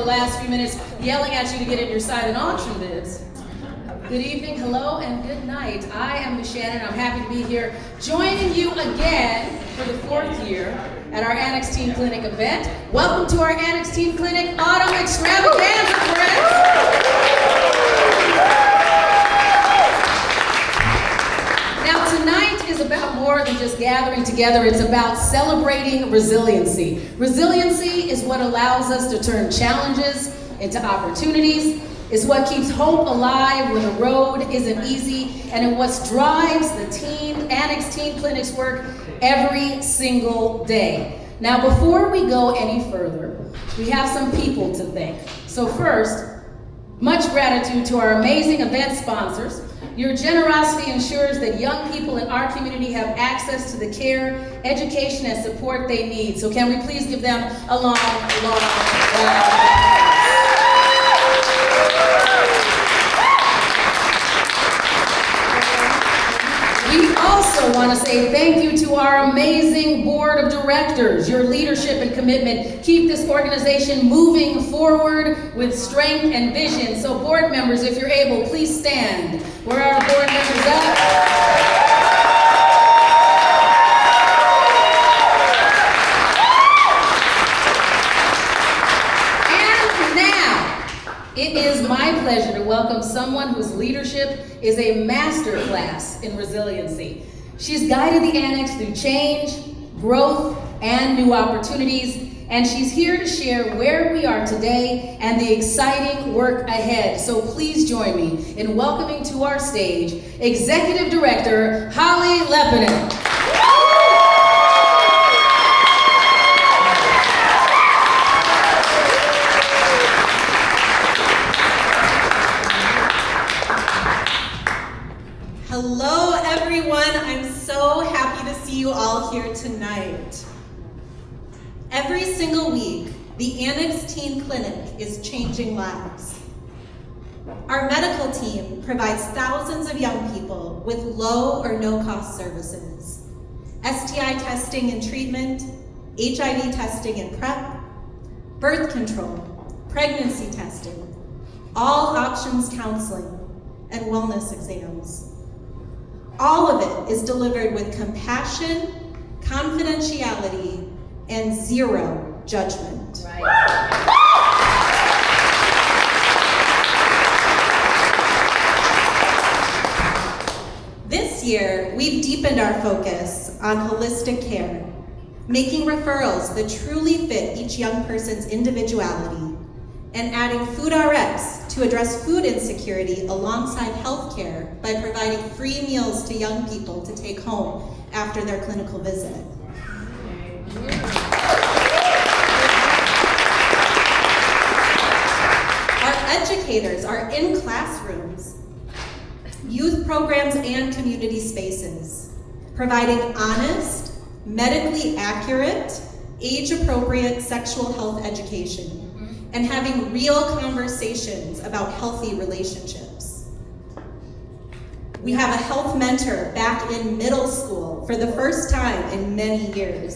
the last few minutes yelling at you to get in your silent auction bids. Good evening, hello, and good night. I am Miss Shannan. I'm happy to be here joining you again for the 4th year at our Annex Teen Clinic event. Welcome to our Annex Teen Clinic Autumn Extravaganza, friends. Now tonight is about more than just gathering together. It's about celebrating resiliency. Resiliency is what allows us to turn challenges into opportunities. It's what keeps hope alive when the road isn't easy, and it's what drives the Annex Teen Clinic's work every single day. Now, before we go any further, we have some people to thank. So first, much gratitude to our amazing event sponsors. Your generosity ensures that young people in our community have access to the care, education, and support they need. So can we please give them a long round of applause? We also want to say thank you to our amazing board of directors. Your leadership and commitment keep this organization moving forward with strength and vision. So board members, if you're able, please stand. Where are our board members at? It is my pleasure to welcome someone whose leadership is a masterclass in resiliency. She's guided the Annex through change, growth, and new opportunities, and she's here to share where we are today and the exciting work ahead. So please join me in welcoming to our stage Executive Director Holly Lepinen. Hello everyone, I'm so happy to see you all here tonight. Every single week, the Annex Teen Clinic is changing lives. Our medical team provides thousands of young people with low or no cost services. STI testing and treatment, HIV testing and PrEP, birth control, pregnancy testing, all options counseling, and wellness exams. All of it is delivered with compassion, confidentiality, and zero judgment. Right. This year, we've deepened our focus on holistic care, making referrals that truly fit each young person's individuality, and adding FoodRx to address food insecurity alongside healthcare by providing free meals to young people to take home after their clinical visit. Our educators are in classrooms, youth programs, and community spaces, providing honest, medically accurate, age-appropriate sexual health education, and having real conversations about healthy relationships. We have a health mentor back in middle school for the first time in many years.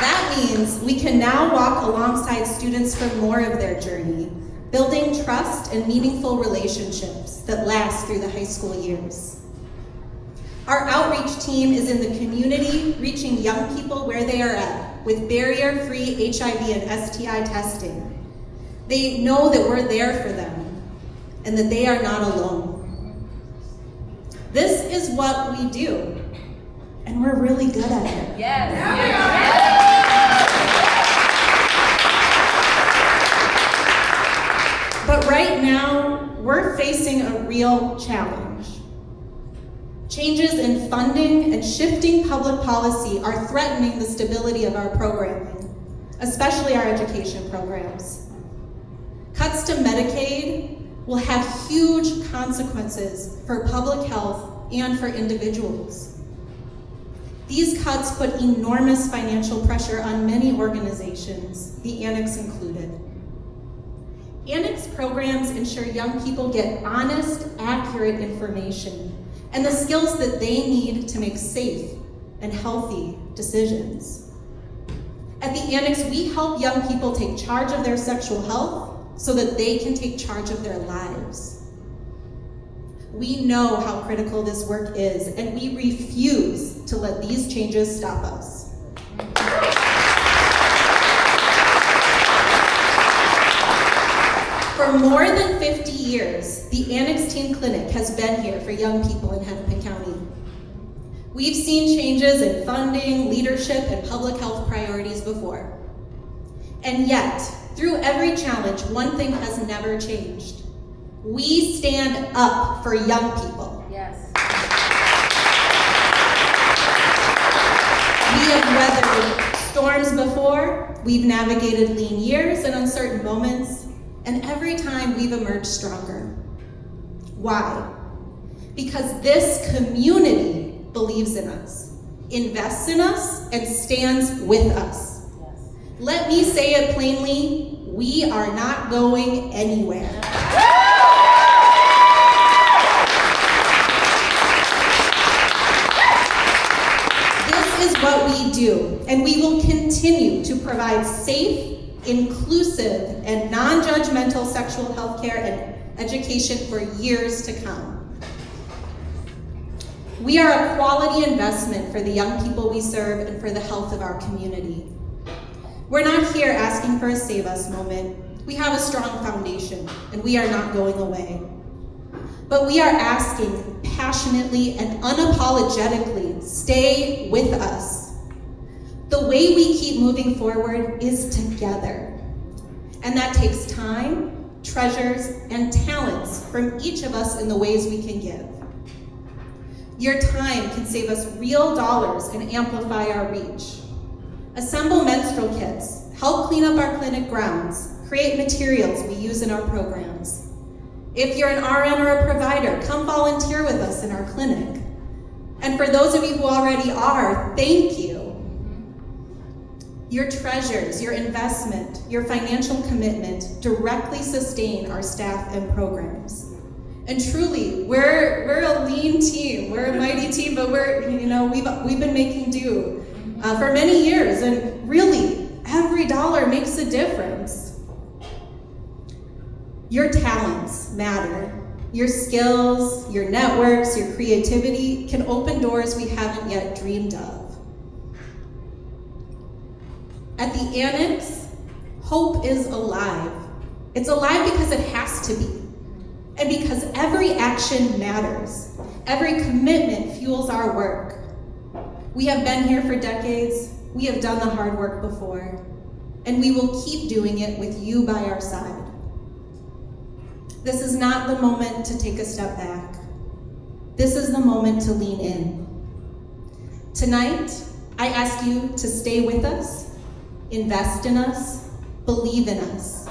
That means we can now walk alongside students for more of their journey, building trust and meaningful relationships that last through the high school years. Our outreach team is in the community, reaching young people where they are at with barrier-free HIV and STI testing. They know that we're there for them and that they are not alone. This is what we do, and we're really good at it. Yes. But right now, we're facing a real challenge. Changes in funding and shifting public policy are threatening the stability of our programming, especially our education programs. Cuts to Medicaid will have huge consequences for public health and for individuals. These cuts put enormous financial pressure on many organizations, the Annex included. Annex programs ensure young people get honest, accurate information and the skills that they need to make safe, and healthy decisions. At the Annex, we help young people take charge of their sexual health so that they can take charge of their lives. We know how critical this work is, and we refuse to let these changes stop us. For more than 50 years, the Annex Teen Clinic has been here for young people in Hennepin County. We've seen changes in funding, leadership, and public health priorities before. And yet, through every challenge, one thing has never changed. We stand up for young people. Yes. We have weathered storms before, we've navigated lean years and uncertain moments, and every time we've emerged stronger. Why? Because this community believes in us, invests in us, and stands with us. Yes. Let me say it plainly, we are not going anywhere. This is what we do, and we will continue to provide safe, inclusive, and non-judgmental sexual health care and education for years to come. We are a quality investment for the young people we serve and for the health of our community. We're not here asking for a save us moment. We have a strong foundation, and we are not going away. But we are asking passionately and unapologetically, stay with us. The way we keep moving forward is together. And that takes time, treasures, and talents from each of us in the ways we can give. Your time can save us real dollars and amplify our reach. Assemble menstrual kits, help clean up our clinic grounds, create materials we use in our programs. If you're an RN or a provider, come volunteer with us in our clinic. And for those of you who already are, thank you. Your treasures, your investment, your financial commitment directly sustain our staff and programs. And truly, we're a lean team, we're a mighty team, but we've been making do for many years, and really, every dollar makes a difference. Your talents matter. Your skills, your networks, your creativity can open doors we haven't yet dreamed of. At the Annex, hope is alive. It's alive because it has to be. And because every action matters. Every commitment fuels our work. We have been here for decades. We have done the hard work before. And we will keep doing it with you by our side. This is not the moment to take a step back. This is the moment to lean in. Tonight, I ask you to stay with us, invest in us, believe in us.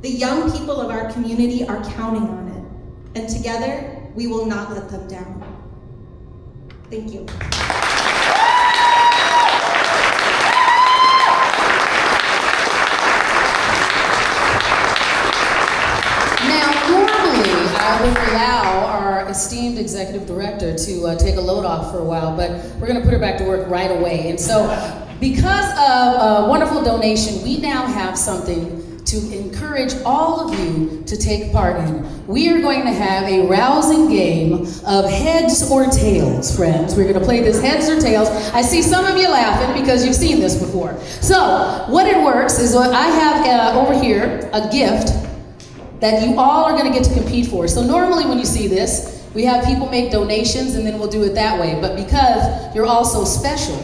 The young people of our community are counting on it, and together, we will not let them down. Thank you. Now, normally, I would allow our esteemed executive director to take a load off for a while, but we're gonna put her back to work right away. And so, because of a wonderful donation, we now have something to encourage all of you to take part in. We are going to have a rousing game of heads or tails, friends. We're gonna play this heads or tails. I see some of you laughing because you've seen this before. So, what it works is I have over here a gift that you all are gonna get to compete for. So normally when you see this, we have people make donations and then we'll do it that way. But because you're all so special,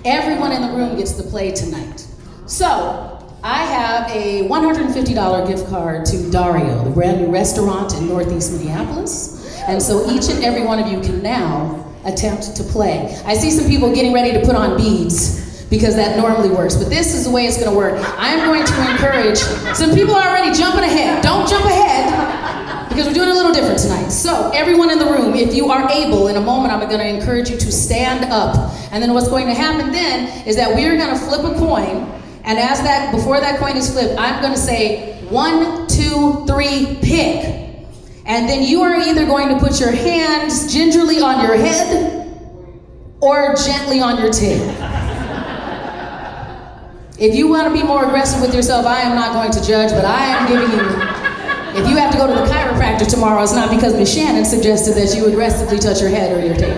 everyone in the room gets to play tonight. So, I have a $150 gift card to Dario, the brand new restaurant in Northeast Minneapolis. And so each and every one of you can now attempt to play. I see some people getting ready to put on beads because that normally works, but this is the way it's gonna work. I'm going to encourage, some people are already jumping ahead. Don't jump ahead because we're doing a little different tonight. So everyone in the room, if you are able, in a moment I'm gonna encourage you to stand up. And then what's going to happen then is that we're gonna flip a coin. And before that coin is flipped, I'm gonna say 1, 2, 3, pick. And then you are either going to put your hands gingerly on your head, or gently on your tail. If you want to be more aggressive with yourself, I am not going to judge, but I am giving you, if you have to go to the chiropractor tomorrow, it's not because Miss Shannan suggested that you aggressively touch your head or your tail.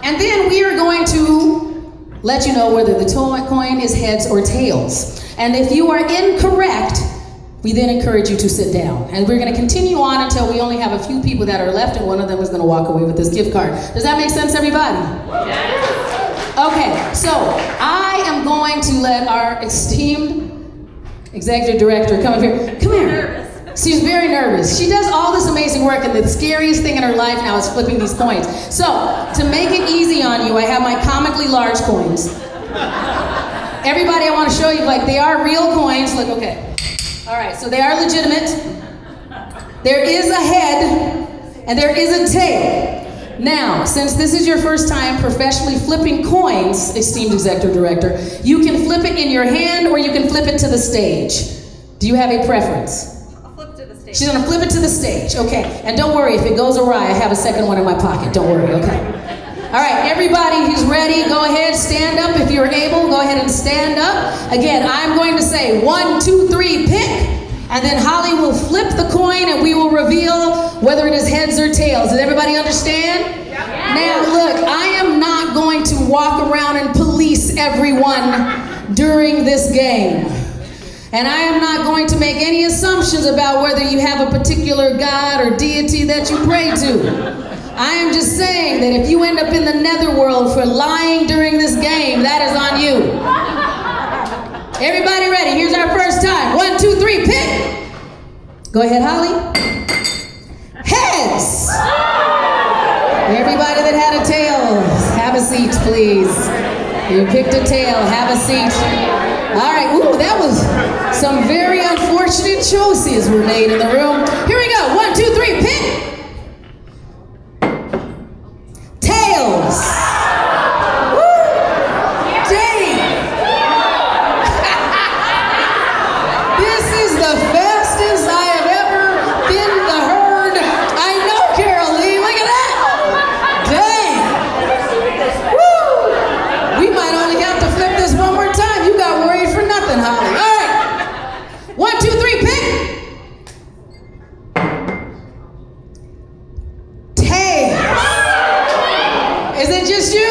And then we are going to let you know whether the coin is heads or tails. And if you are incorrect, we then encourage you to sit down. And we're going to continue on until we only have a few people that are left, and one of them is going to walk away with this gift card. Does that make sense, everybody? Yes. Okay, so I am going to let our esteemed executive director come up here. Come here. She's very nervous. She does all this amazing work, and the scariest thing in her life now is flipping these coins. So, to make it easy on you, I have my comically large coins. Everybody, I want to show you, like, they are real coins. Look, okay. All right, so they are legitimate. There is a head, and there is a tail. Now, since this is your first time professionally flipping coins, esteemed executive director, you can flip it in your hand or you can flip it to the stage. Do you have a preference? She's gonna flip it to the stage, okay. And don't worry, if it goes awry, I have a second one in my pocket, don't worry, okay. All right, everybody who's ready, go ahead, stand up. If you're able, go ahead and stand up. Again, I'm going to say 1, 2, 3, pick, and then Holly will flip the coin and we will reveal whether it is heads or tails. Does everybody understand? Yeah. Now look, I am not going to walk around and police everyone during this game. And I am not going to make any assumptions about whether you have a particular God or deity that you pray to. I am just saying that if you end up in the netherworld for lying during this game, that is on you. Everybody ready? Here's our first time. 1, 2, 3, pick. Go ahead, Holly. Heads. Everybody that had a tail, have a seat, please. You picked a tail, have a seat. All right, ooh, that was some very unfortunate choices were made in the room. Here we go, 1, 2, 3, pick. Tails. Woo. Dang. This is the fastest I have ever been the herd. I know, Carol Lee, look at that. Dang. Woo. We might only have to flip this one more time. You got worried for nothing, Holly. All right. 1, 2, 3, pick. Tails. Is it just you?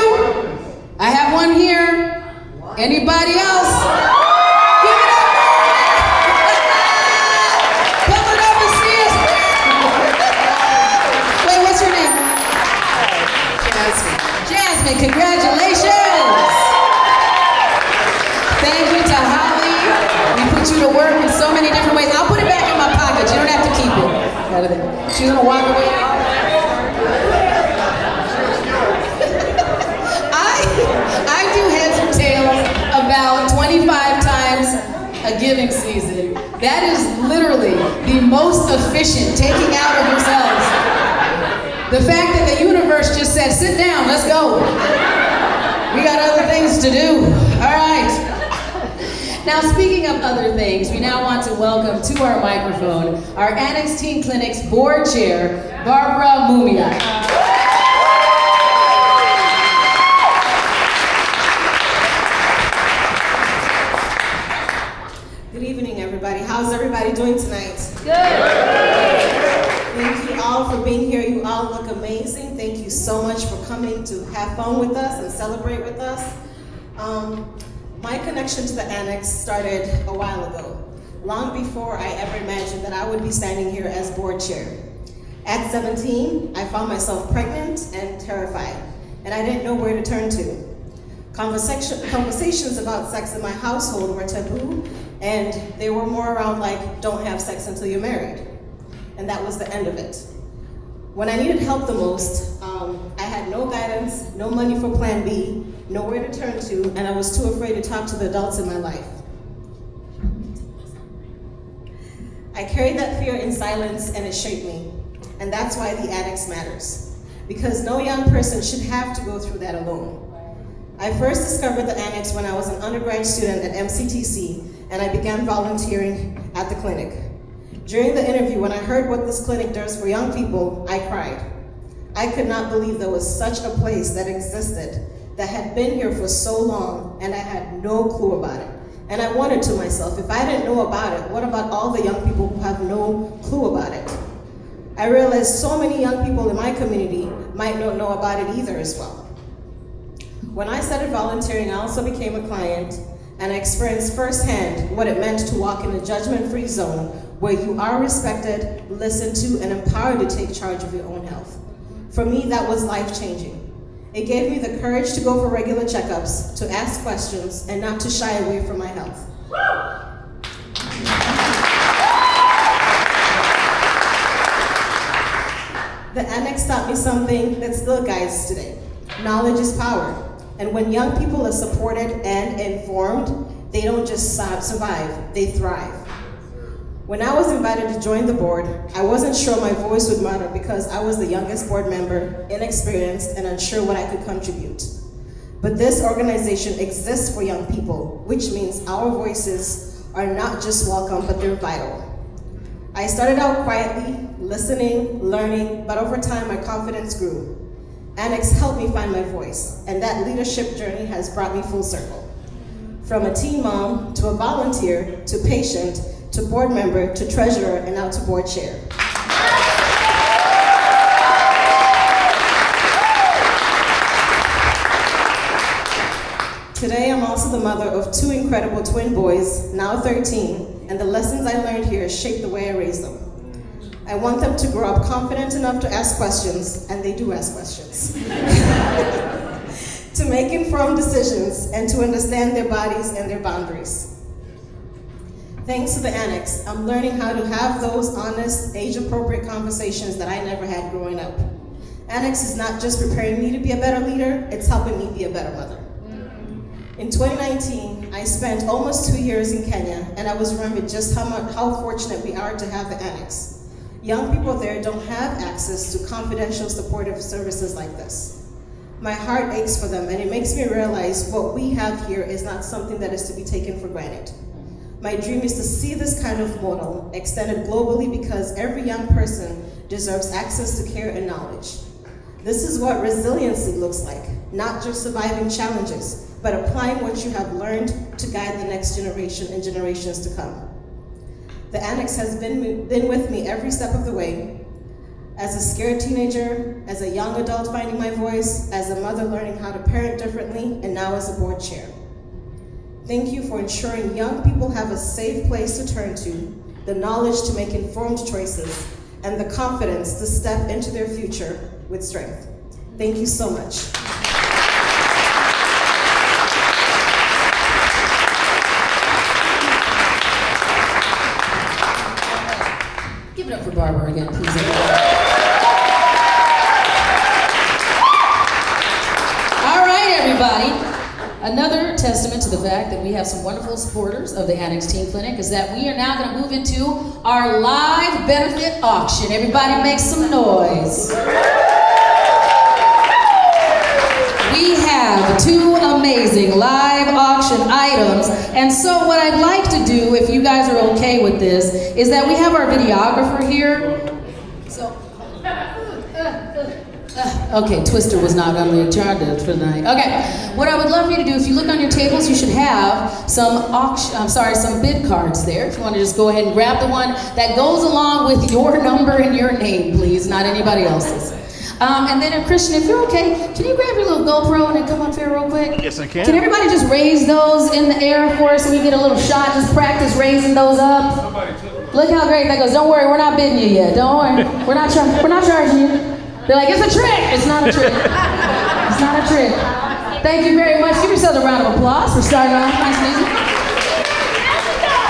I have one here. Anybody else? Give it up. Come on up and see us. Wait, what's your name? Jasmine. Jasmine, congratulations. Thank you to Holly. We put you to work in so many different ways. I'll put it back in my pocket. You don't have to keep it. She's gonna walk away. I do heads or tails about 25 times a giving season. That is literally the most efficient taking out of yourselves. The fact that the universe just said, sit down, let's go. We got other things to do. All right. Now, speaking of other things, we now want to welcome to our microphone our Annex Teen Clinic's board chair, Barbara Mumia. Good evening, everybody. How's everybody doing tonight? Good. Thank you all for being here. You all look amazing. Thank you so much for coming to have fun with us and celebrate with us. My connection to the Annex started a while ago, long before I ever imagined that I would be standing here as board chair. At 17, I found myself pregnant and terrified, and I didn't know where to turn to. Conversations about sex in my household were taboo, and they were more around like, don't have sex until you're married. And that was the end of it. When I needed help the most, I had no guidance, no money for plan B, nowhere to turn to, and I was too afraid to talk to the adults in my life. I carried that fear in silence, and it shaped me. And that's why the Annex matters. Because no young person should have to go through that alone. I first discovered the Annex when I was an undergrad student at MCTC, and I began volunteering at the clinic. During the interview, when I heard what this clinic does for young people, I cried. I could not believe there was such a place that existed that had been here for so long and I had no clue about it. And I wondered to myself, if I didn't know about it, what about all the young people who have no clue about it? I realized so many young people in my community might not know about it either as well. When I started volunteering, I also became a client and I experienced firsthand what it meant to walk in a judgment-free zone where you are respected, listened to, and empowered to take charge of your own health. For me, that was life-changing. It gave me the courage to go for regular checkups, to ask questions, and not to shy away from my health. The Annex taught me something that still guides us today. Knowledge is power. And when young people are supported and informed, they don't just survive, they thrive. When I was invited to join the board, I wasn't sure my voice would matter because I was the youngest board member, inexperienced, and unsure what I could contribute. But this organization exists for young people, which means our voices are not just welcome, but they're vital. I started out quietly, listening, learning, but over time my confidence grew. Annex helped me find my voice, and that leadership journey has brought me full circle. From a teen mom, to a volunteer, to patient, to board member, to treasurer, and now to board chair. Today, I'm also the mother of 2 incredible twin boys, now 13, and the lessons I learned here shaped the way I raised them. I want them to grow up confident enough to ask questions, and they do ask questions, to make informed decisions, and to understand their bodies and their boundaries. Thanks to the Annex, I'm learning how to have those honest, age-appropriate conversations that I never had growing up. Annex is not just preparing me to be a better leader, it's helping me be a better mother. In 2019, I spent almost 2 years in Kenya, and I was reminded just how fortunate we are to have the Annex. Young people there don't have access to confidential supportive services like this. My heart aches for them, and it makes me realize what we have here is not something that is to be taken for granted. My dream is to see this kind of model extended globally because every young person deserves access to care and knowledge. This is what resiliency looks like, not just surviving challenges, but applying what you have learned to guide the next generation and generations to come. The Annex has been with me every step of the way, as a scared teenager, as a young adult finding my voice, as a mother learning how to parent differently, and now as a board chair. Thank you for ensuring young people have a safe place to turn to, the knowledge to make informed choices, and the confidence to step into their future with strength. Thank you so much. Give it up for Barbara again, please. All right, everybody. Another testament to the fact that we have some wonderful supporters of the Annex Teen Clinic is that we are now going to move into our live benefit auction. Everybody make some noise. We have 2 amazing live auction items, and so what I'd like to do, if you guys are okay with this, is that we have our videographer here. So, okay, Twister was not on the agenda for tonight. Okay, what I would love for you to do, if you look on your tables, you should have some bid cards there. If you want to just go ahead and grab the one that goes along with your number and your name, please, not anybody else's. And then, Christian, if you're okay, can you grab your little GoPro and then come up here real quick? Yes, I can. Can everybody just raise those in the air, of course, so we get a little shot? Just practice raising those up. Look how great that goes. Don't worry, we're not bidding you yet. Don't worry. We're not charging you. They're like, it's a trick. It's not a trick. It's not a trick. Thank you very much. Give yourselves a round of applause for starting off nice music.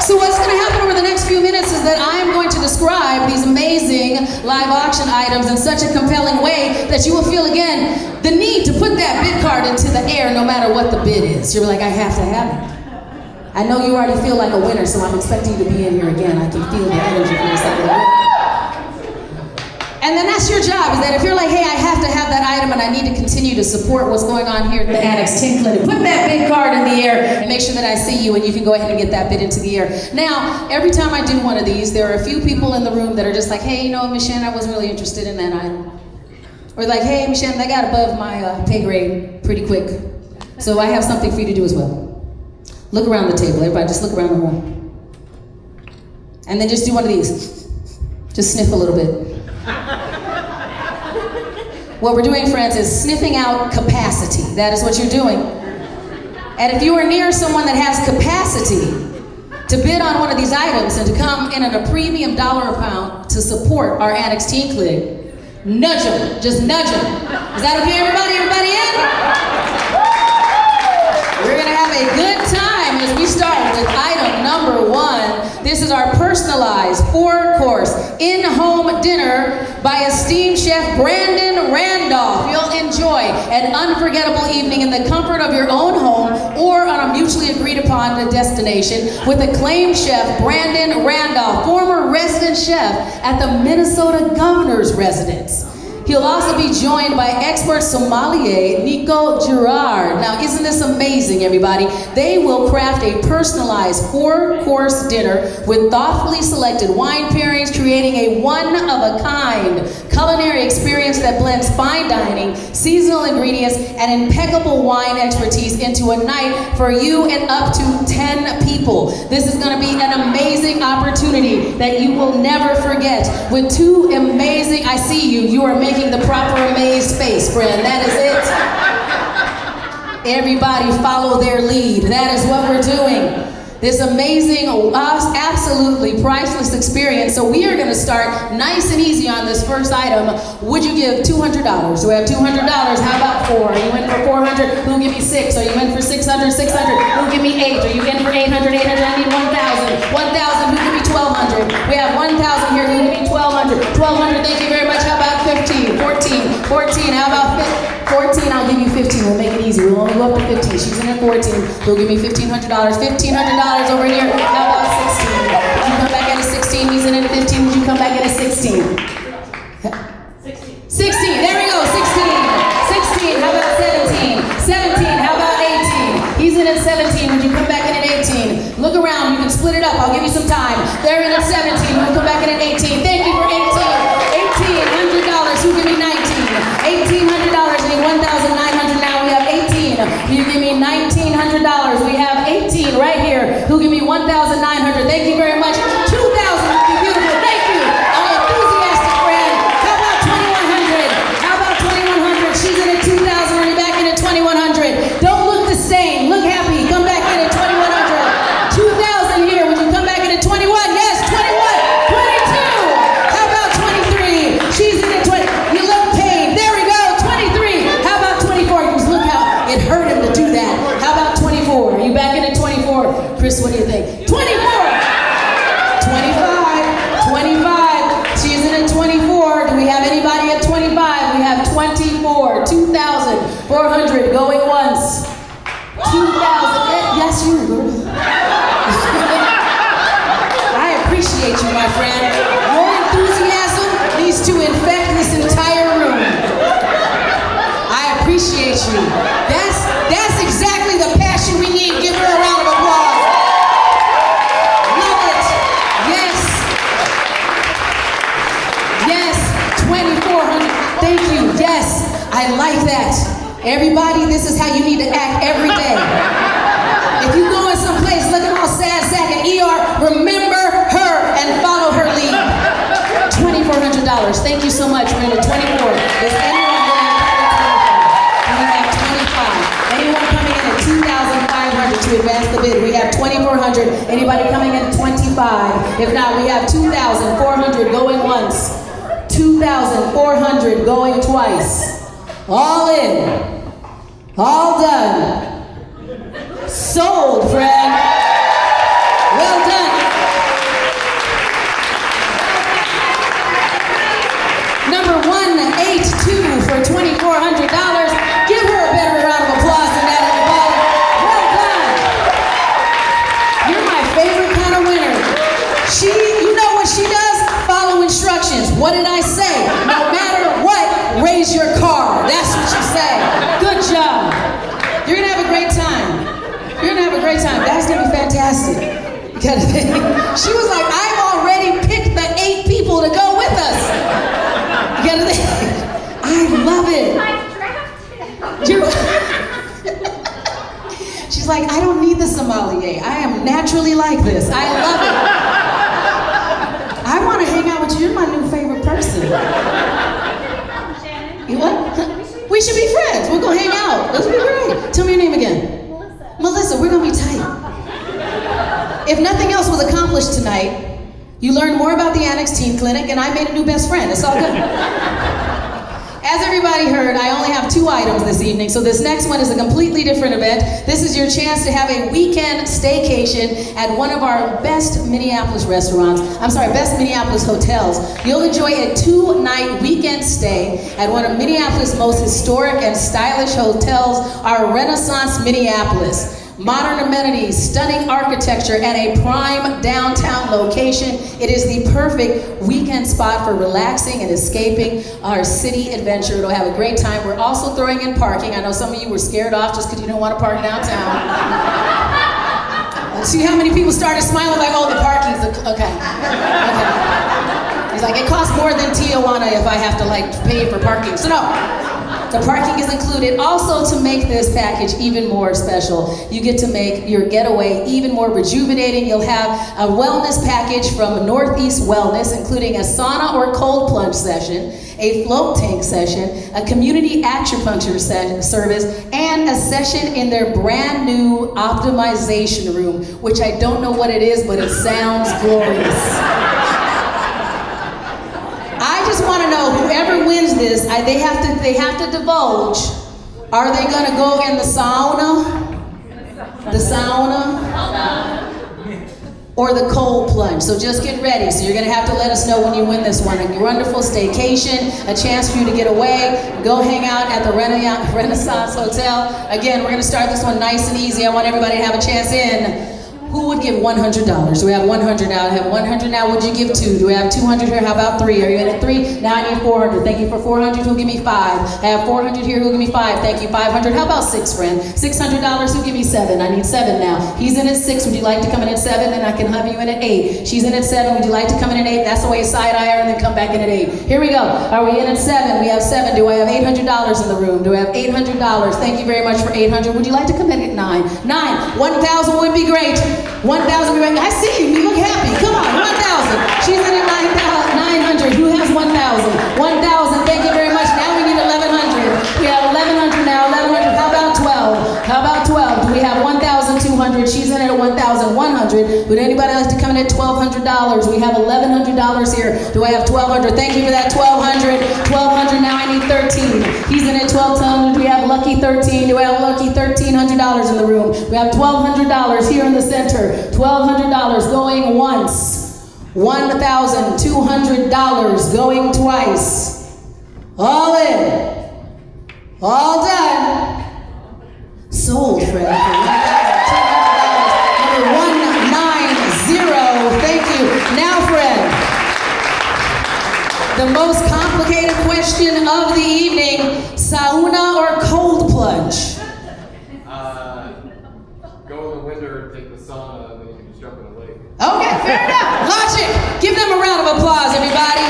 So what's going to happen over the next few minutes is that I'm going to describe these amazing live auction items in such a compelling way that you will feel, again, the need to put that bid card into the air no matter what the bid is. You're like, I have to have it. I know you already feel like a winner, so I'm expecting you to be in here again. I can feel the energy from this side. And then that's your job, is that if you're like, hey, I have to have that item and I need to continue to support what's going on here at the Annex Teen Clinic, put that bid card in the air and make sure that I see you and you can go ahead and get that bid into the air. Now, every time I do one of these, there are a few people in the room that are just like, hey, you know, Miss Shannan, I wasn't really interested in that item. Or like, hey, Miss Shannan, I got above my pay grade pretty quick, so I have something for you to do as well. Look around the table, everybody, just look around the room. And then just do one of these. Just sniff a little bit. What we're doing, friends, is sniffing out capacity. That is what you're doing. And if you are near someone that has capacity to bid on one of these items and to come in at a premium dollar amount to support our Annex Teen Clinic, nudge them, just nudge them. Is that okay, everybody? Everybody in? We're gonna have a good time as we start with item number 1. This is our personalized 4-course in-home dinner by esteemed chef Brandon Randolph. You'll enjoy an unforgettable evening in the comfort of your own home or on a mutually agreed upon destination with acclaimed chef Brandon Randolph, former resident chef at the Minnesota Governor's Residence. He'll also be joined by expert sommelier Nico Girard. Now, isn't this amazing, everybody? They will craft a personalized 4-course dinner with thoughtfully selected wine pairings, creating a one-of-a-kind culinary experience that blends fine dining, seasonal ingredients, and impeccable wine expertise into a night for you and up to 10 people. This is going to be an amazing opportunity that you will never forget. With 2 amazing, I see you, you are making the proper amazed face, friend. That is it. Everybody follow their lead. That is what we're doing. This amazing, absolutely priceless experience. So we are going to start nice and easy on this first item. Would you give $200? Do we have $200? How about 4? Are you in for 400? Who'll give me 6? Are you in for 600? 600? Who'll give me 8? Are you in for 800? 800? I need 1,000. 1,000? Who'll give me 1,200? We have 1,000 here. Who'll give me 1,200? 1,200. Thank you very much. How about 15? 14? 14? How about 14? I'll give you 15. We'll make it easy. We'll only go up to 15. She's in at 14. Who'll give me $1,500? $1,500 over here. How about 16? Would you come back at a 16? He's in at 15. Would you come back at a 16? 16. 16. There we go. 16. 16. How about 17? 17. How about 18? He's in at 17. Would you come back in at 18? Look around. You can split it up. I'll give you some time. They're in at 17. We'll come back in at 18. Thank you for 18. $1,800. Who give me 19? $1,800. I need 1,900 now. We have 18. You give me $1,900. We have 18 right here. Who give me 1,900? Thank you very much. 2,000 would be beautiful. Thank you. Our enthusiastic friend. How about 2,100? How about 2,100? She's in at 2,000. Are you back in at 2,100? Don't look the same. Look happy. Come back in at 2,100. 2,000 here. Would you come back in at 21? Yes, 21. 22. How about 23? She's in at 20. You look pain. There we go. 23. How about 24? Just look how it hurt him to do that. How about 24? Are you back in at 24? Chris, what do you think? 24. 25. 25. She's in at 24. Do we have anybody at 25? We have 24. 2,400 going once. 2,000. Yes, you. I appreciate you, my friend. Your enthusiasm needs to infect this entire room. I appreciate you. That's exactly the passion we need. Give her a round of applause. Love it. Yes. Yes. 2,400. Thank you. Yes. I like that. Everybody, this is how you need to act every day. If you go in some place looking all sad, sack, and ER, remember her and follow her lead. $2,400. Thank you so much. We're in at 24. Is anyone we have 25. Anyone coming in at 2,500 to advance the bid? We have 2,400. Anybody coming in at 25? If not, we have 2,400 going once. 2,400 going twice. All in. All done. Sold, friend. Well done. Number 182 for $2,400. Give her a better round of applause than that, everybody. Well done. You're my favorite kind of winner. You know what she does? Follow instructions. What did I say? No matter what, raise your card. That's what you say. Good job. You're gonna have a great time. You're gonna have a great time. That's gonna be fantastic. You gotta think. She was like, I've already picked the 8 people to go with us. You gotta think. I love it. She's like, I don't need the sommelier. I am naturally like this. I love it. I want to hang out with you. You're my new favorite person. You what? We should be friends. We're going to hang out. Let's be great. Tell me your name again. Melissa, we're going to be tight. If nothing else was accomplished tonight, you learned more about the Annex Teen Clinic, and I made a new best friend. It's all good. As everybody heard, I only have 2 items this evening, so this next one is a completely different event. This is your chance to have a weekend staycation at one of our best Minneapolis best Minneapolis hotels. You'll enjoy a 2-night weekend stay at one of Minneapolis' most historic and stylish hotels, our Renaissance Minneapolis. Modern amenities, stunning architecture, and a prime downtown location. It is the perfect weekend spot for relaxing and escaping our city adventure. It'll have a great time. We're also throwing in parking. I know some of you were scared off just because you didn't want to park downtown. See how many people started smiling like, oh, the parking's okay. It's like, it costs more than Tijuana if I have to pay for parking. So no. The parking is included. Also, to make this package even more special, you get to make your getaway even more rejuvenating. You'll have a wellness package from Northeast Wellness, including a sauna or cold plunge session, a float tank session, a community acupuncture service, and a session in their brand new optimization room, which I don't know what it is, but it sounds glorious. I just want to know, whoever wins this, they have to divulge. Are they going to go in the sauna? The sauna? Or the cold plunge? So just get ready. So you're going to have to let us know when you win this one. A wonderful staycation, a chance for you to get away, go hang out at the Renaissance Hotel. Again, we're going to start this one nice and easy. I want everybody to have a chance in. Who would give $100? Do we have 100 now? I have 100 now. Would you give 2? Do we have 200 here? How about 3? Are you in at 3? Now I need 400. Thank you for 400. Who'll give me 5? I have 400 here. Who'll give me 5? Thank you. 500. How about 6, friend? $600. Who'll give me 7? I need 7 now. He's in at 6. Would you like to come in at 7? Then I can have you in at 8. She's in at 7. Would you like to come in at 8? That's the way side eye her and then come back in at 8. Here we go. Are we in at 7? We have 7. Do I have $800 in the room? Do I have $800? Thank you very much for 800. Would you like to come in at 9? 9. 1,000 would be great. 1,000 would be great. I see you. You look happy. Come on. 1,000. She's in at 900. Who has 1,000? 1,000. Thank you very much. Now we need 1,100. We have 1,100 now. 1,100. How about 12? How about 12? Do we have 1,200? She's in at 1,100. Would anybody like to come in at $1,200? We have $1,100 here. Do I have 1,200? Thank you for that. 1,200. 1,200. Now I need 13. He's in at 1,200. We have lucky 13. Do we have lucky $1,300 in the room? We have $1,200 here in the center. $1,200 going once. $1,200 going twice. All in. All done. Sold, Fred. Number 190. Thank you. Now, Fred, the most complicated question of the evening: sauna or cold plunge? Go in the winter and take the sauna, and then you can just jump in a lake. Okay, fair enough. Logic. Give them a round of applause, everybody.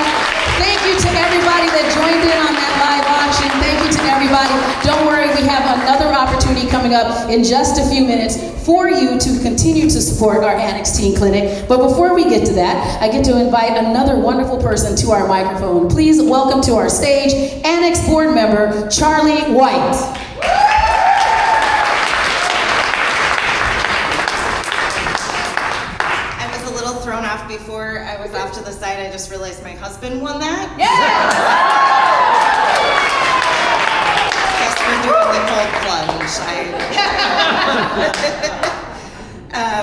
Thank you to everybody that joined in on that live auction. Thank you to everybody. Don't worry, we have another opportunity coming up in just a few minutes for you to continue to support our Annex Teen Clinic. But before we get to that, I get to invite another wonderful person to our microphone. Please welcome to our stage Annex board member Charlie White. Thrown off before I was off to the side. I just realized my husband won that. Yeah! Guess we're doing the cold plunge.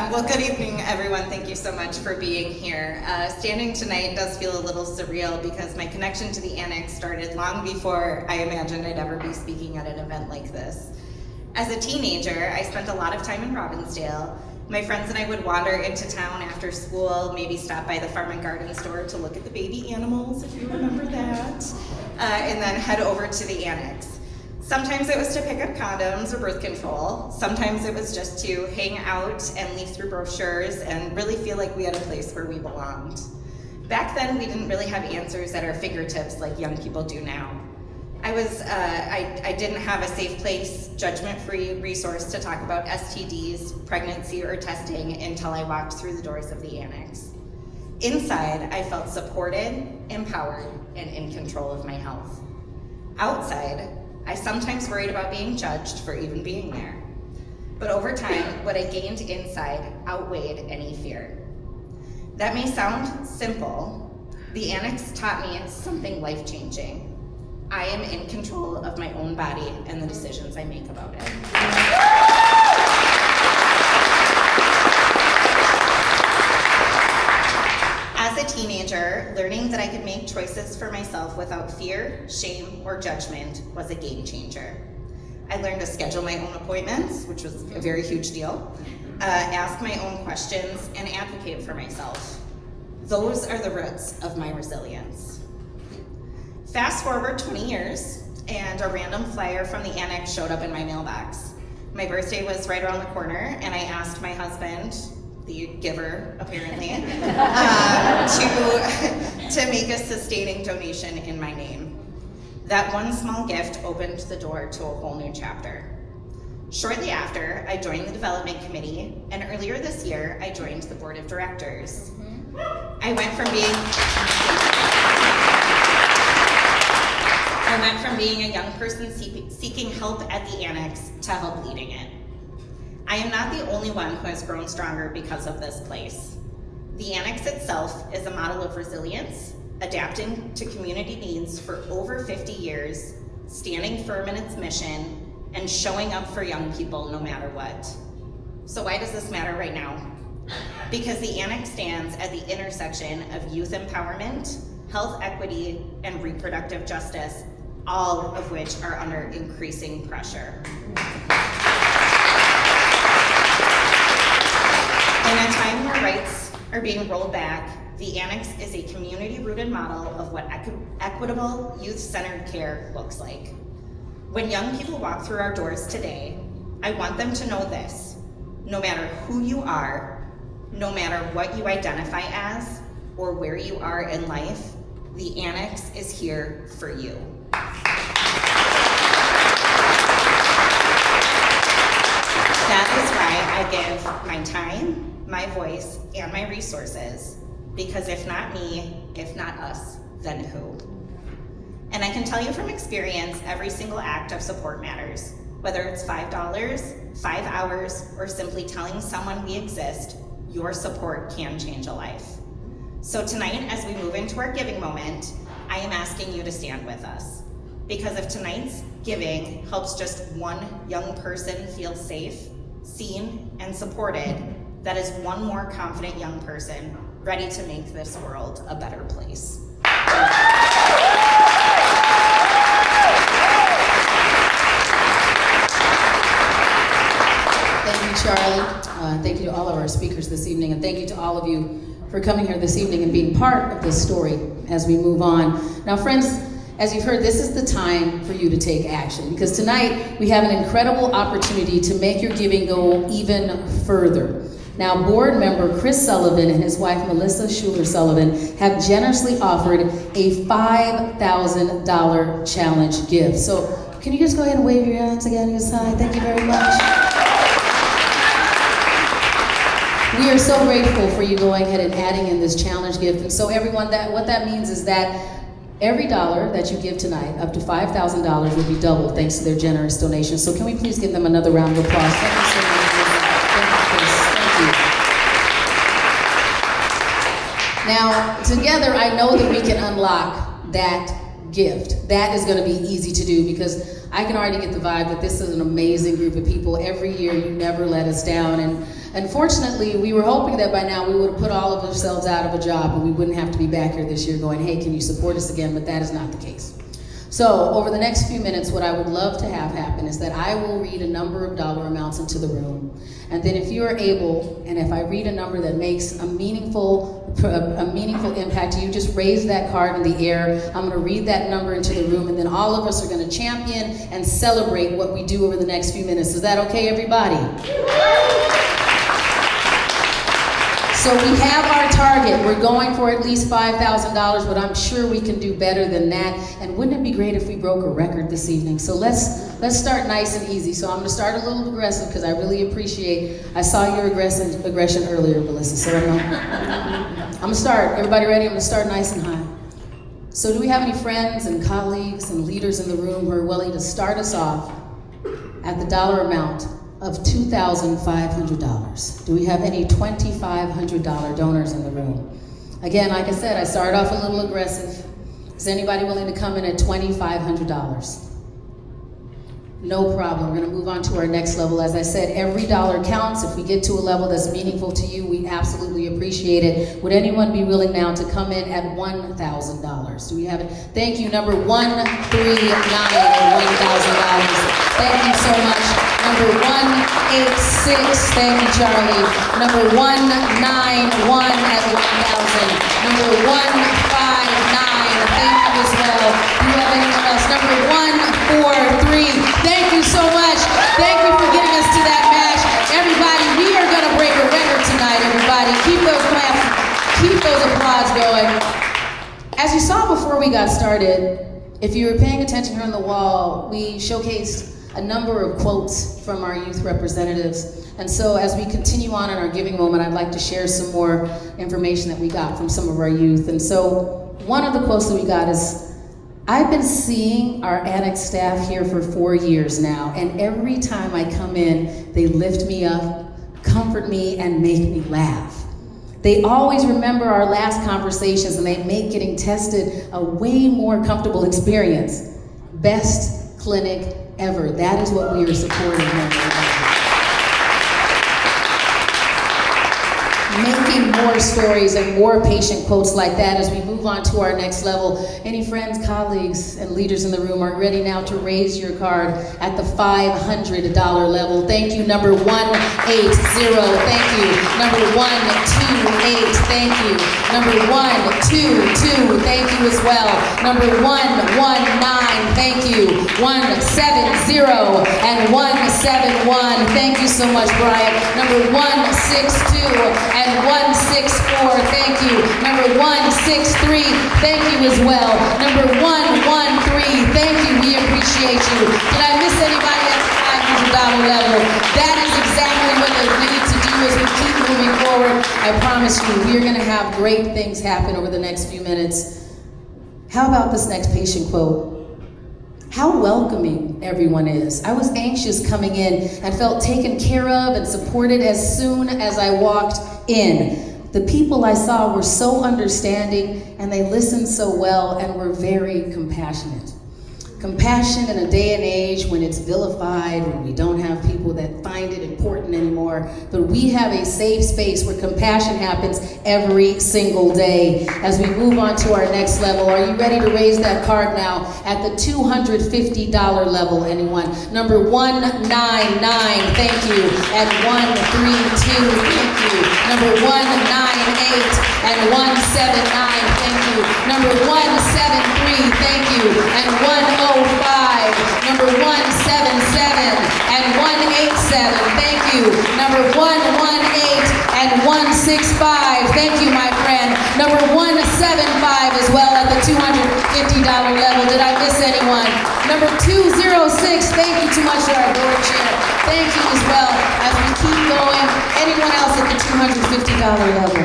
Well, good evening, everyone. Thank you so much for being here. Standing tonight does feel a little surreal because my connection to the Annex started long before I imagined I'd ever be speaking at an event like this. As a teenager, I spent a lot of time in Robbinsdale. My friends and I would wander into town after school, maybe stop by the farm and garden store to look at the baby animals, if you remember that, and then head over to the Annex. Sometimes it was to pick up condoms or birth control. Sometimes it was just to hang out and leaf through brochures and really feel like we had a place where we belonged. Back then, we didn't really have answers at our fingertips like young people do now. I didn't have a safe place, judgment-free resource to talk about STDs, pregnancy, or testing until I walked through the doors of the Annex. Inside, I felt supported, empowered, and in control of my health. Outside, I sometimes worried about being judged for even being there. But over time, what I gained inside outweighed any fear. That may sound simple. The Annex taught me something life-changing. I am in control of my own body and the decisions I make about it. As a teenager, learning that I could make choices for myself without fear, shame, or judgment was a game changer. I learned to schedule my own appointments, which was a very huge deal, ask my own questions, and advocate for myself. Those are the roots of my resilience. Fast forward 20 years, and a random flyer from the Annex showed up in my mailbox. My birthday was right around the corner, and I asked my husband, the giver apparently, to make a sustaining donation in my name. That one small gift opened the door to a whole new chapter. Shortly after, I joined the development committee, and earlier this year, I joined the board of directors. I went from being a young person seeking help at the Annex to help leading it. I am not the only one who has grown stronger because of this place. The Annex itself is a model of resilience, adapting to community needs for over 50 years, standing firm in its mission, and showing up for young people no matter what. So why does this matter right now? Because the Annex stands at the intersection of youth empowerment, health equity, and reproductive justice, all of which are under increasing pressure. In a time where rights are being rolled back, the Annex is a community-rooted model of what equitable, youth-centered care looks like. When young people walk through our doors today, I want them to know this: no matter who you are, no matter what you identify as, or where you are in life, the Annex is here for you. That is why I give my time, my voice, and my resources, because if not me, if not us, then who? And I can tell you from experience, every single act of support matters. Whether it's $5, 5 hours, or simply telling someone we exist, your support can change a life. So tonight, as we move into our giving moment, I am asking you to stand with us. Because if tonight's giving helps just one young person feel safe, seen, and supported, that is one more confident young person ready to make this world a better place. Thank you, Charlie. Thank you to all of our speakers this evening, and thank you to all of you for coming here this evening and being part of this story as we move on. Now, friends, as you've heard, this is the time for you to take action, because tonight we have an incredible opportunity to make your giving go even further. Now, board member Chris Sullivan and his wife Melissa Schuler Sullivan have generously offered a $5,000 challenge gift. So can you just go ahead and wave your hands again on your side? Thank you very much. We are so grateful for you going ahead and adding in this challenge gift. And so everyone, what that means is that every dollar that you give tonight, up to $5,000, will be doubled thanks to their generous donation. So can we please give them another round of applause? Thank you so much. Thank you, Chris. Thank you. Now, together, I know that we can unlock that gift. That is going to be easy to do, because I can already get the vibe that this is an amazing group of people. Every year, you never let us down. And unfortunately, we were hoping that by now we would have put all of ourselves out of a job and we wouldn't have to be back here this year going, hey, can you support us again? But that is not the case. So over the next few minutes, what I would love to have happen is that I will read a number of dollar amounts into the room. And then if you are able, and if I read a number that makes a meaningful impact to you, just raise that card in the air. I'm going to read that number into the room, and then all of us are going to champion and celebrate what we do over the next few minutes. Is that okay, everybody? So we have our target. We're going for at least $5,000, but I'm sure we can do better than that. And wouldn't it be great if we broke a record this evening? So let's start nice and easy. So I'm going to start a little aggressive because I really appreciate. I saw your aggression earlier, Melissa. So I'm going to start. Everybody ready? I'm going to start nice and high. So do we have any friends and colleagues and leaders in the room who are willing to start us off at the dollar amount of $2,500? Do we have any $2,500 donors in the room? Again, like I said, I started off a little aggressive. Is anybody willing to come in at $2,500? No problem. We're going to move on to our next level. As I said, every dollar counts. If we get to a level that's meaningful to you, we absolutely appreciate it. Would anyone be willing now to come in at $1,000? Do we have it? Thank you. Number 139 at $1,000. Thank you so much. Number 186. Thank you, Charlie. Number 191 at $1,000. Number 159. Thank you as well. Do you have anyone else? Number 143. Thank you so much. Thank you for getting us to that match. Everybody, we are going to break a record tonight, everybody. Keep those claps, keep those applause going. As you saw before we got started, if you were paying attention here on the wall, we showcased a number of quotes from our youth representatives. And so as we continue on in our giving moment, I'd like to share some more information that we got from some of our youth. And so one of the quotes that we got is, I've been seeing our Annex staff here for 4 years now, and every time I come in, they lift me up, comfort me, and make me laugh. They always remember our last conversations, and they make getting tested a way more comfortable experience. Best clinic ever. That is what we are supporting here. Making more stories and more patient quotes like that as we move on to our next level. Any friends, colleagues, and leaders in the room are ready now to raise your card at the $500 level. Thank you, number 180. Thank you. Number 128. Thank you. Number 122. Thank you as well. Number 119. Thank you. 170 and 171. Thank you so much, Brian. Number 162 and 164, thank you. Number 163, thank you as well. Number 113, thank you, we appreciate you. Did I miss anybody at the $500 level? That is exactly what we need to do as we keep moving forward. I promise you, we are gonna have great things happen over the next few minutes. How about this next patient quote? How welcoming everyone is. I was anxious coming in and felt taken care of and supported as soon as I walked in. The people I saw were so understanding and they listened so well and were very compassionate. Compassion in a day and age when it's vilified, when we don't have people that find it important anymore, but we have a safe space where compassion happens every single day. As we move on to our next level, are you ready to raise that card now at the $250 level, anyone? Number 199, thank you, and 132, thank you. Number 198 and 179, thank you. Number 173, thank you, and 105. Number 177 and 187, thank you. Number 118 and 165, thank you, my friend. Number 175 as well at the $250 level. Did I miss anyone? Number 206, thank you too much to our board chair. Thank you as well as we keep going. Anyone else at the $250 level?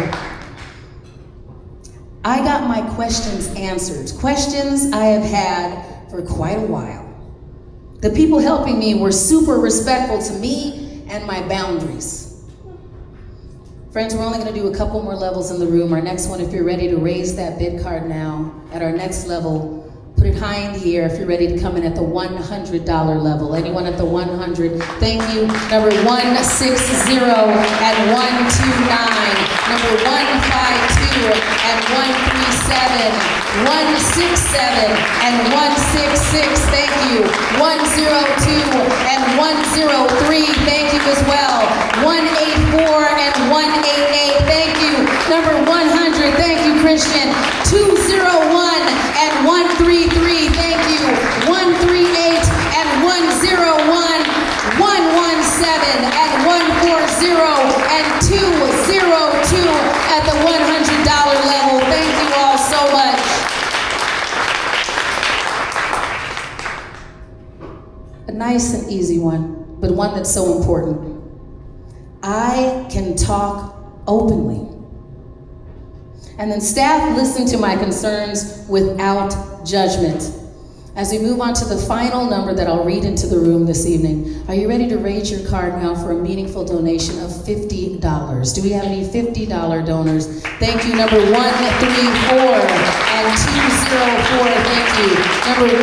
I got my questions answered. Questions I have had for quite a while. The people helping me were super respectful to me and my boundaries. Friends, we're only going to do a couple more levels in the room. Our next one, if you're ready to raise that bid card now, at our next level, put it high in the air if you're ready to come in at the $100 level. Anyone at the 100? Thank you. Number 160 and 129. Number 152 and 137. 167 and 166. Thank you. 102 and 103. Thank you as well. 184 and 188. Thank you. Number 100. Thank you, Christian. 201 and 133. Thank you. 138 and 101. 117 and 140 and 202. at the $100 level. Thank you all so much. A nice and easy one, but one that's so important. I can talk openly. And then staff listen to my concerns without judgment. As we move on to the final number that I'll read into the room this evening, are you ready to raise your card now for a meaningful donation of $50? Do we have any $50 donors? Thank you, number 134 and 204, thank you. Number 197,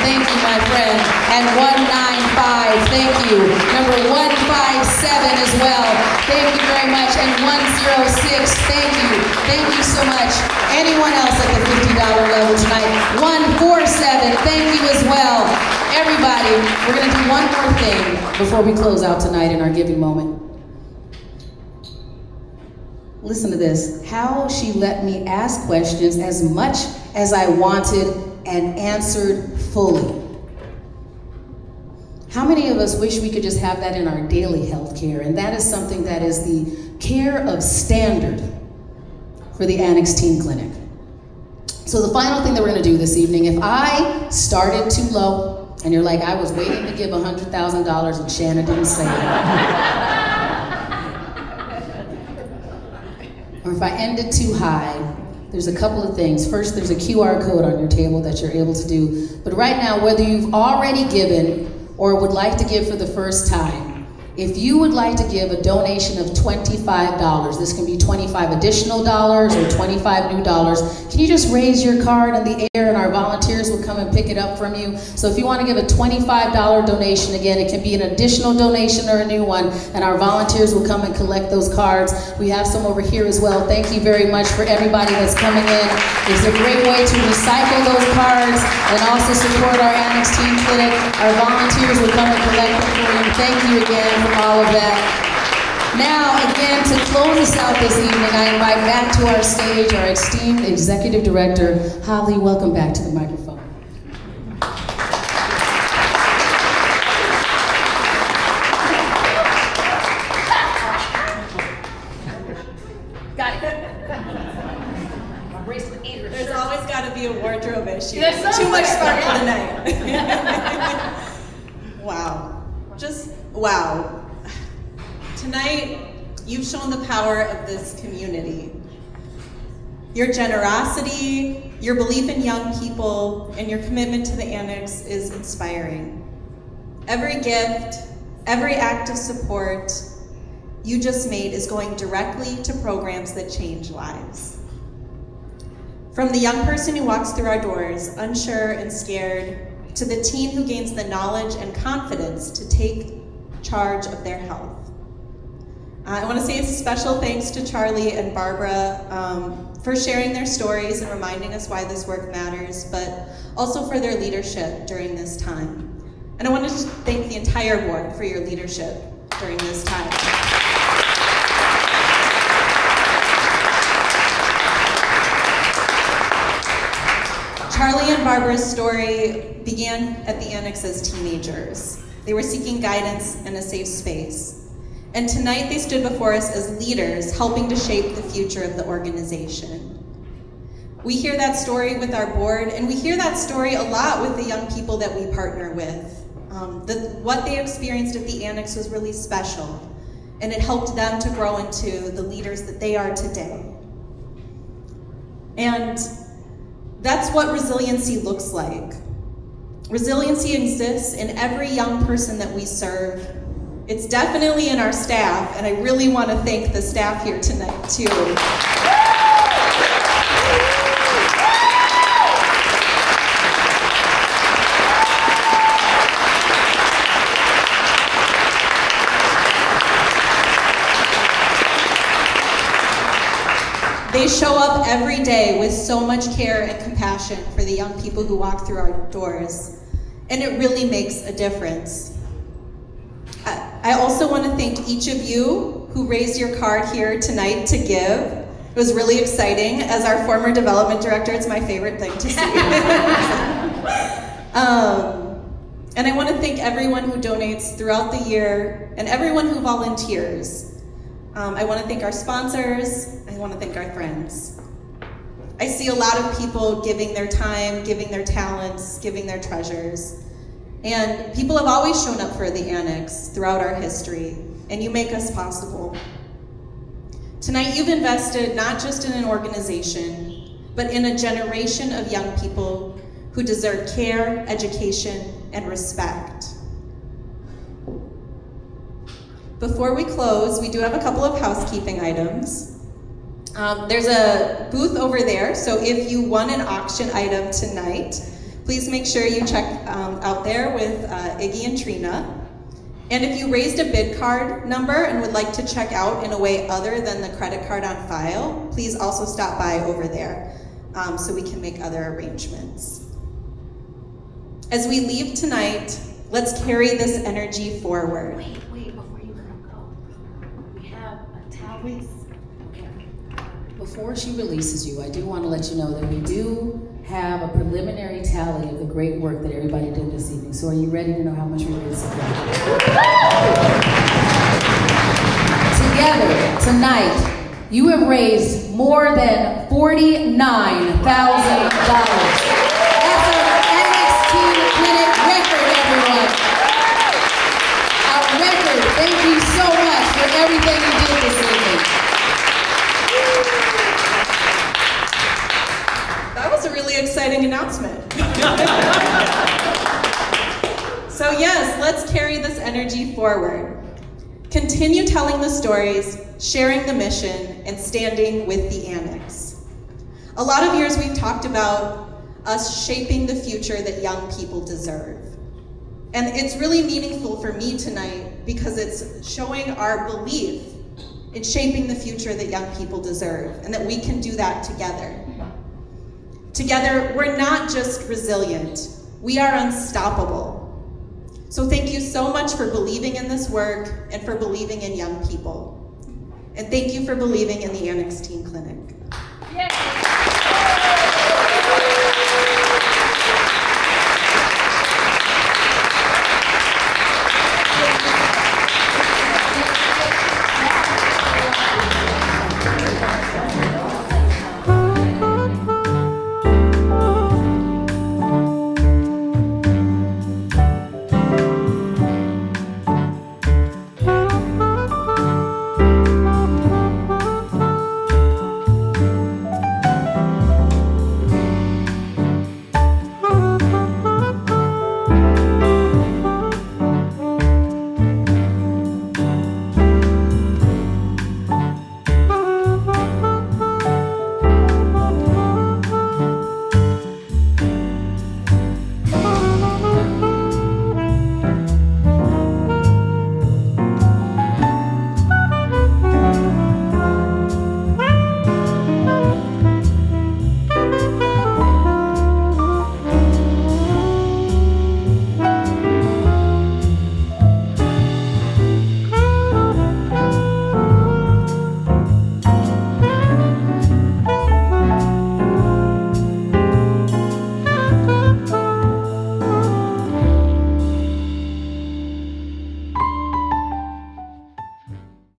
thank you, my friend, and 195, thank you. Number 157 as well, thank you very much, and 106, thank you. Thank you so much. Anyone else at the $50 level tonight? 147, thank you as well. Everybody, we're gonna do one more thing before we close out tonight in our giving moment. Listen to this. How she let me ask questions as much as I wanted and answered fully. How many of us wish we could just have that in our daily health care? And that is something that is the care of standard for the Annex Teen Clinic. So the final thing that we're gonna do this evening, if I started too low, and you're like, I was waiting to give $100,000 and Shannon didn't say it. Or if I ended too high, there's a couple of things. First, there's a QR code on your table that you're able to do. But right now, whether you've already given or would like to give for the first time, if you would like to give a donation of $25, this can be 25 additional dollars or 25 new dollars, can you just raise your card in the air and our volunteers will come and pick it up from you? So if you want to give a $25 donation, again, it can be an additional donation or a new one, and our volunteers will come and collect those cards. We have some over here as well. Thank you very much for everybody that's coming in. It's a great way to recycle those cards and also support our Annex Teen Clinic. Our volunteers will come and collect them for you. Thank you again for all of that. Now, again, to close us out this evening, I invite back to our stage our esteemed Executive Director, Holly. Welcome back to the microphone. Got it. There's always got to be a wardrobe issue. There's Too much somewhere. sparkle tonight. Wow. Just wow. Tonight, you've shown the power of this community. Your generosity, your belief in young people, and your commitment to the Annex is inspiring. Every gift, every act of support you just made is going directly to programs that change lives. From the young person who walks through our doors, unsure and scared, to the teen who gains the knowledge and confidence to take charge of their health. I want to say a special thanks to Charlie and Barbara for sharing their stories and reminding us why this work matters, but also for their leadership during this time. And I want to thank the entire board for your leadership during this time. Charlie and Barbara's story began at the Annex as teenagers. They were seeking guidance and a safe space. And tonight they stood before us as leaders, helping to shape the future of the organization. We hear that story with our board, and we hear that story a lot with the young people that we partner with. What they experienced at the Annex was really special, and it helped them to grow into the leaders that they are today. And that's what resiliency looks like. Resiliency exists in every young person that we serve. It's definitely in our staff, and I really want to thank the staff here tonight too. They show up every day with so much care and compassion for the young people who walk through our doors, and it really makes a difference. I also want to thank each of you who raised your card here tonight to give. It was really exciting. As our former development director, it's my favorite thing to see. And I want to thank everyone who donates throughout the year and everyone who volunteers. I want to thank our sponsors. I want to thank our friends. I see a lot of people giving their time, giving their talents, giving their treasures. And people have always shown up for the Annex throughout our history, and you make us possible. Tonight you've invested not just in an organization, but in a generation of young people who deserve care, education, and respect. Before we close, we do have a couple of housekeeping items. There's a booth over there, so if you won an auction item tonight, please make sure you check out there with Iggy and Trina. And if you raised a bid card number and would like to check out in a way other than the credit card on file, please also stop by over there so we can make other arrangements. As we leave tonight, let's carry this energy forward. Wait, before you go. We have a tally. Okay. Before she releases you, I do want to let you know that we do have a preliminary tally of the great work that everybody did this evening. So are you ready to know how much we raised together? Tonight, you have raised more than $49,000. That's our Annex Teen Clinic record, everyone. Our record. Thank you so much for everything you did this evening. That was a really exciting announcement. So yes, let's carry this energy forward. Continue telling the stories, sharing the mission, and standing with the Annex. A lot of years we've talked about us shaping the future that young people deserve. And it's really meaningful for me tonight because it's showing our belief in shaping the future that young people deserve and that we can do that together. Together, we're not just resilient, we are unstoppable. So thank you so much for believing in this work and for believing in young people. And thank you for believing in the Annex Teen Clinic.